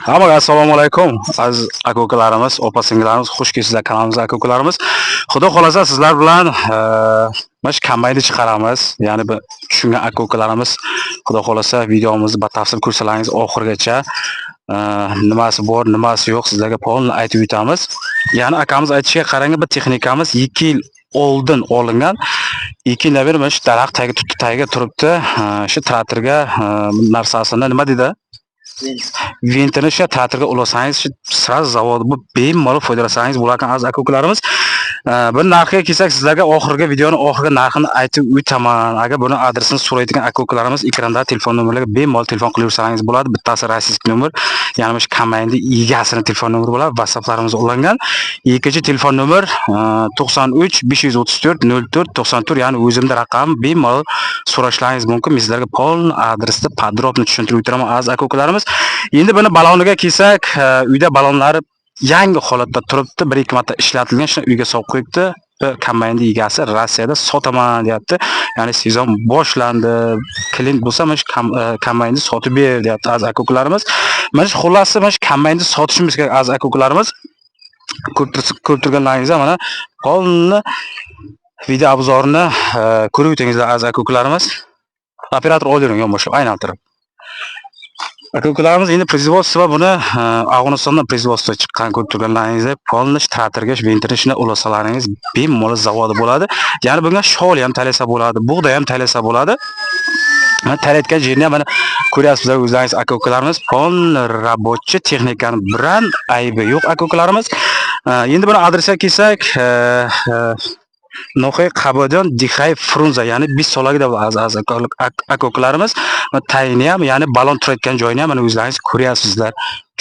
Hammaga assalomu alaykum. Aziz aka-ukalarimiz, opa-singillarimiz, xush kelibsizlar kanalimizga aka-ukalarimiz. Xudo xolasa sizlar bilan mana shu kombayni chiqaramiz. Ya'ni bir tushungan aka-ukalarimiz xudo xolasa videomizni batafsil ko'rsalaringiz oxirigacha nimasi bor, nimasi yo'q sizlarga polni aytib o'tamiz. Ya'ni akamiz aytishiga qarang, bir texnikamiz 2 yil oldin olingan. 2 yildan beri mana shu daraxt tagiga turibdi. Shu traktorga narsasini nima deydi? Vintini shu ta'tilga ulasangiz, shu sraz zavodi bu bemalol foydalanasangiz bo'larkan aziz aka-ukalarimiz. Bir narxiga kelsak, sizlarga oxirgi videoni oxirgi narxini aytib o'taman. Agar buni adresini so'raydigan aka-ukalarimiz ekranda telefon nomerlariga bemalol telefon qilib yursangiz bo'ladi. Bittasi rossiyskiy nomer, ya'ni shu kombayni egasini telefon nomeri bo'ladi. WhatsApplarimiz ulangan. Ikkinchi telefon nomer 93 534 04 94, ya'ni o'zimda raqam bemalol so'rashlaringiz mumkin. Men sizlarga polni adresni podrobni tushuntirib o'tiraman aziz aka-ukalarimiz. Endi buni baloniga kelsak, uyda balonlari yangi holatda turibdi. 1-2 marta ishlatilgan, shuni uyga solib qo'yibdi. Kombayni egasi Rossiyada sotaman deyapti. Ya'ni sezon boshlandi. Klient bo'lsa mana shu kombayni sotib ber deyapti aziz aka-ukalarimiz. Mana shu xullas mana shu kombayni sotishimiz kerak aziz aka-ukalarimiz. Ko'rib turganlaringizda mana qolni video obzorini ko'rib o'tingizlar aziz aka-ukalarimiz. Operator olding yonboshlab aylantirib. Aka-ukalarimiz endi производство buni Afg'onistondan производство chiqqan ko'rib turganlaringizda polnish traktorga ventilishni ulasalaringiz bemalol zavodi bo'ladi. Ya'ni bunga shol ham talasa bo'ladi, bug'doy ham talasa bo'ladi. Mana talayotgan yerni ham mana ko'ryapsizlar o'zlaringiz aka-ukalarimiz. Polni рабочий texnikani biran aybi yo'q aka-ukalarimiz. Endi buni adresga kelsak, Noxay Qabadon Dixay Frunza, ya'ni biz solagida aziz aka-ukalarimiz. Tayini ham, ya'ni balon turayotgan joyini ham mana o'zlaringiz ko'ryapsizlar.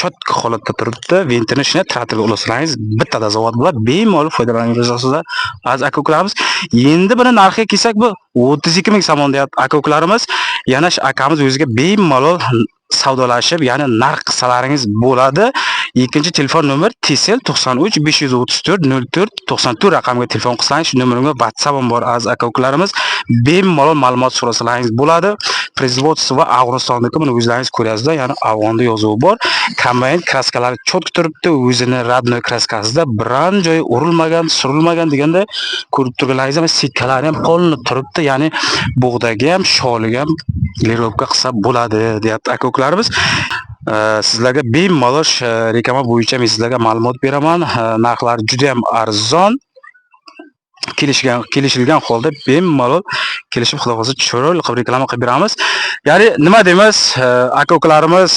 Chotki holatda turibdi. Ventilishni traktorga ulasalaringiz bittada zavod bo'ladi. Bemalol foydalanishlarsizlar aziz aka-ukalarimiz. Endi buni narxiga kelsak, bu 32 ming somon deyapti aka-ukalarimiz. Yana shu akamiz o'ziga bemalol savdolashib, ya'ni narx qilsalaringiz bo'ladi. Ikkinchi telefon nomer TSL 93 534 04 94 raqamga telefon qilsangiz, shu nomerimga WhatsApp ham bor aziz aka-ukalarimiz. Bemalol ma'lumot so'rasalaringiz bo'ladi. Производство Afg'onistonniki buni o'zlaringiz ko'ryapsizlar, ya'ni afg'onda yozuvi bor. Kombayn kraskalari chotki turibdi, o'zini radnoy kraskasida biron joyi urilmagan, surilmagan deganda ko'rib turganlaringizda sitkalari ham qo'linib turibdi, ya'ni bug'daga ham, sholiga ham lirovka qilsa bo'ladi deyapti aka-ukalarimiz. Sizlarga bemalol reklama bo'yicha men sizlarga ma'lumot beraman. Narxlari juda ham arzon. Kelishilgan holda bemalol kelishib xudo xolasa chiroyli qilib reklama qilib beramiz. Ya'ni nima deymiz, aka-ukalarimiz,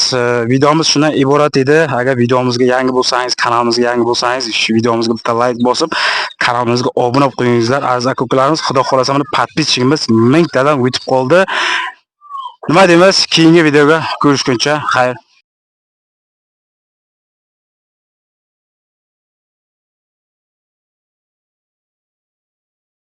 videomiz shundan iborat edi. Agar videomizga yangi bo'lsangiz, kanalimizga yangi bo'lsangiz, shu videomizga bitta like bosib, kanalimizga obuna bo'lib qo'yingizlar aziz aka-ukalarimiz. Xudo xolasa mana podpisчигimiz 1000 tadan o'tib qoldi. Nima deymiz, keyingi videoga ko'rishguncha xayr.